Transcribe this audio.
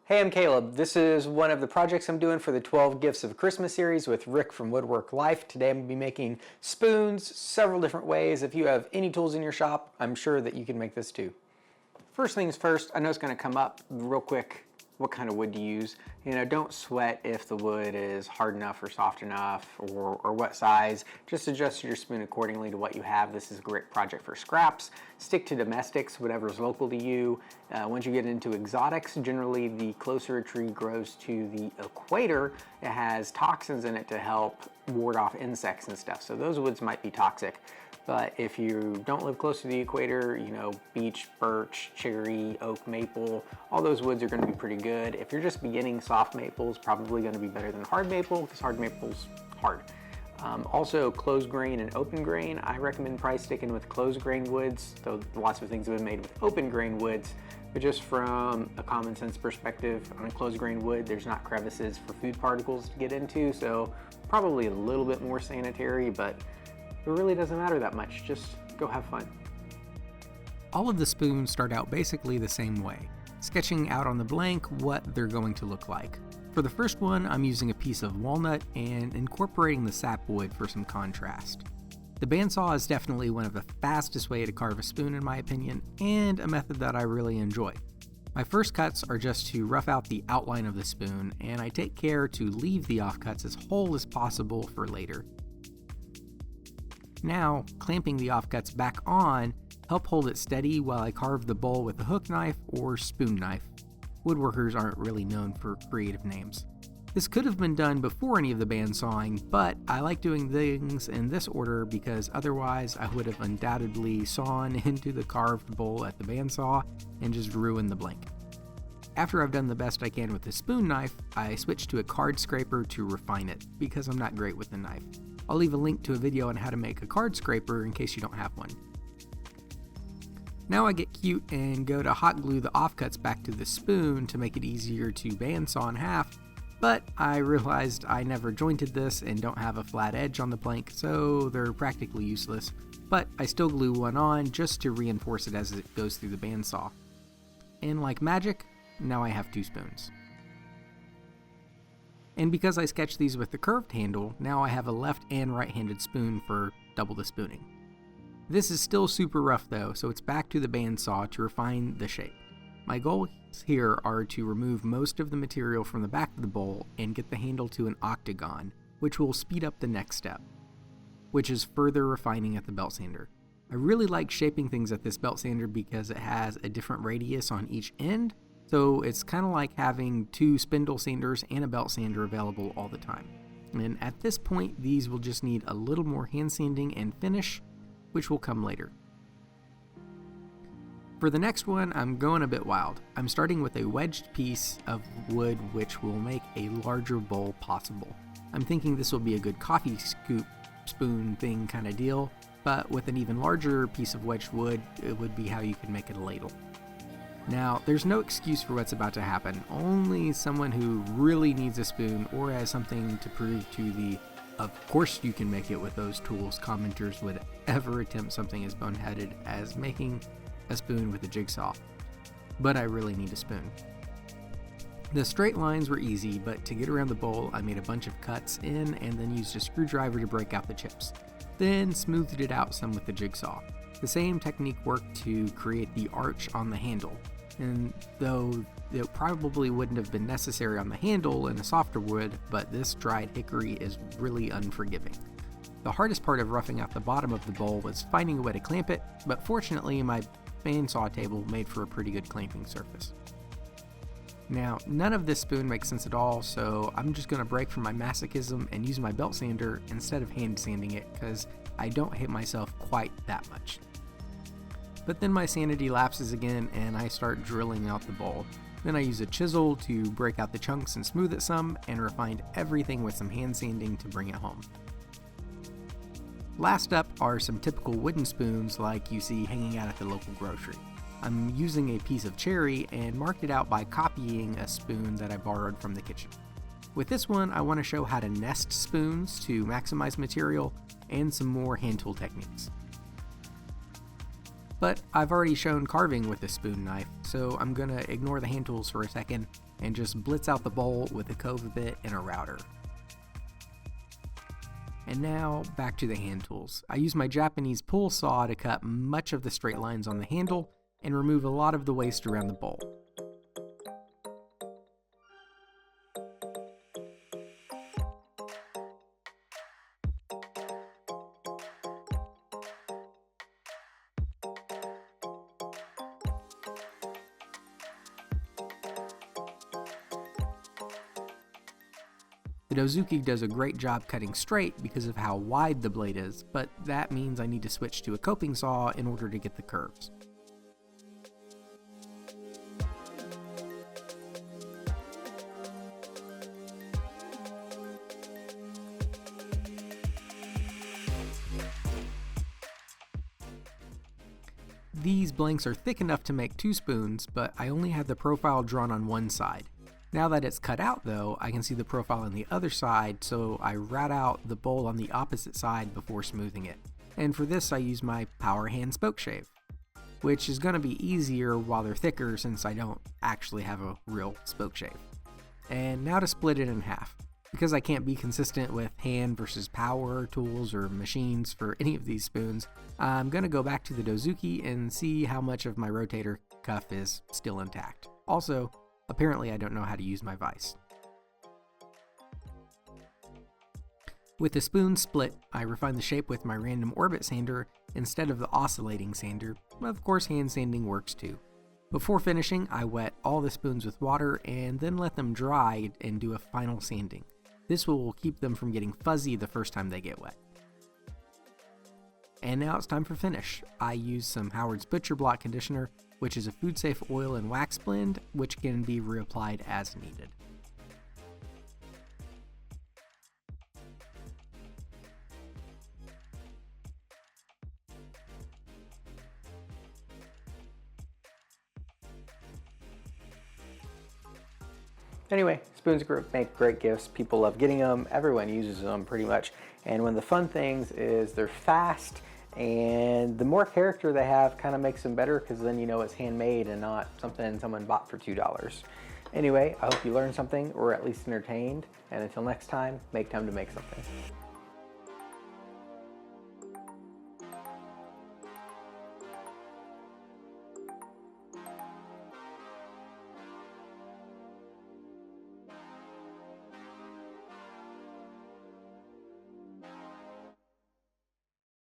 Hey, I'm Caleb. This is one of the projects I'm doing for the 12 Gifts of Christmas series with Rick from Woodwork Life. Today I'm going to be making spoons several different ways. If you have any tools in your shop, I'm sure that you can make this too. First things first, I know it's going to come up real quick what kind of wood to use. Don't sweat if the wood is hard enough or soft enough or what size. Just adjust your spoon accordingly to what you have. This is a great project for scraps. Stick to domestics, whatever's local to you. Once you get into exotics, generally the closer a tree grows to the equator, it has toxins in it to help ward off insects and stuff. So those woods might be toxic. But if you don't live close to the equator, beech, birch, cherry, oak, maple, all those woods are going to be pretty good. If you're just beginning, soft maple is probably going to be better than hard maple because hard maple's hard. Also, closed grain and open grain. I recommend probably sticking with closed grain woods, though lots of things have been made with open grain woods. But just from a common sense perspective, on a closed grain wood, there's not crevices for food particles to get into, so probably a little bit more sanitary, but it really doesn't matter that much. Just go have fun. All of the spoons start out basically the same way, sketching out on the blank what they're going to look like. For the first one, I'm using a piece of walnut and incorporating the sapwood for some contrast. The bandsaw is definitely one of the fastest way to carve a spoon in my opinion, and a method that I really enjoy. My first cuts are just to rough out the outline of the spoon, and I take care to leave the offcuts as whole as possible for later. Now, clamping the offcuts back on help hold it steady while I carve the bowl with a hook knife or spoon knife. Woodworkers aren't really known for creative names. This could have been done before any of the bandsawing, but I like doing things in this order because otherwise I would have undoubtedly sawn into the carved bowl at the bandsaw and just ruined the blank. After I've done the best I can with the spoon knife, I switch to a card scraper to refine it because I'm not great with the knife. I'll leave a link to a video on how to make a card scraper in case you don't have one. Now I get cute and go to hot glue the offcuts back to the spoon to make it easier to bandsaw in half, but I realized I never jointed this and don't have a flat edge on the plank, so they're practically useless, but I still glue one on just to reinforce it as it goes through the bandsaw. And like magic, now I have two spoons. And because I sketched these with the curved handle, now I have a left and right-handed spoon for double the spooning. This is still super rough though, so it's back to the bandsaw to refine the shape. My goals here are to remove most of the material from the back of the bowl and get the handle to an octagon, which will speed up the next step, which is further refining at the belt sander. I really like shaping things at this belt sander because it has a different radius on each end, so it's kind of like having two spindle sanders and a belt sander available all the time. And at this point, these will just need a little more hand sanding and finish, which will come later. For the next one, I'm going a bit wild. I'm starting with a wedged piece of wood which will make a larger bowl possible. I'm thinking this will be a good coffee scoop spoon thing kind of deal, but with an even larger piece of wedged wood, it would be how you could make it a ladle. Now, there's no excuse for what's about to happen. Only someone who really needs a spoon or has something to prove to the "of course you can make it with those tools" commenters would ever attempt something as boneheaded as making a spoon with a jigsaw. But I really need a spoon. The straight lines were easy, but to get around the bowl, I made a bunch of cuts in and then used a screwdriver to break out the chips. Then smoothed it out some with the jigsaw. The same technique worked to create the arch on the handle. And though it probably wouldn't have been necessary on the handle in a softer wood, but this dried hickory is really unforgiving. The hardest part of roughing out the bottom of the bowl was finding a way to clamp it, but fortunately my bandsaw table made for a pretty good clamping surface. Now, none of this spoon makes sense at all, so I'm just going to break from my masochism and use my belt sander instead of hand sanding it, because I don't hate myself quite that much. But then my sanity lapses again and I start drilling out the bowl. Then I use a chisel to break out the chunks and smooth it some, and refined everything with some hand sanding to bring it home. Last up are some typical wooden spoons like you see hanging out at the local grocery. I'm using a piece of cherry and marked it out by copying a spoon that I borrowed from the kitchen. With this one, I want to show how to nest spoons to maximize material and some more hand tool techniques. But I've already shown carving with a spoon knife, so I'm gonna ignore the hand tools for a second and just blitz out the bowl with a cove bit and a router. And now, back to the hand tools. I use my Japanese pull saw to cut much of the straight lines on the handle and remove a lot of the waste around the bowl. The Dozuki does a great job cutting straight because of how wide the blade is, but that means I need to switch to a coping saw in order to get the curves. These blanks are thick enough to make 2 spoons, but I only have the profile drawn on one side. Now that it's cut out though, I can see the profile on the other side, so I route out the bowl on the opposite side before smoothing it. And for this I use my power hand spoke shave, which is going to be easier while they're thicker since I don't actually have a real spoke shave. And now to split it in half. Because I can't be consistent with hand versus power tools or machines for any of these spoons, I'm going to go back to the Dozuki and see how much of my rotator cuff is still intact. Also, apparently I don't know how to use my vise. With the spoon split, I refine the shape with my random orbit sander instead of the oscillating sander. Of course, hand sanding works too. Before finishing, I wet all the spoons with water and then let them dry and do a final sanding. This will keep them from getting fuzzy the first time they get wet. And now it's time for finish. I use some Howard's Butcher Block conditioner, which is a food-safe oil and wax blend, which can be reapplied as needed. Anyway, spoons make great gifts. People love getting them. Everyone uses them pretty much. And one of the fun things is they're fast, and the more character they have kind of makes them better because then you know it's handmade and not something someone bought for $2. Anyway, I hope you learned something or at least entertained. And until next time, make time to make something.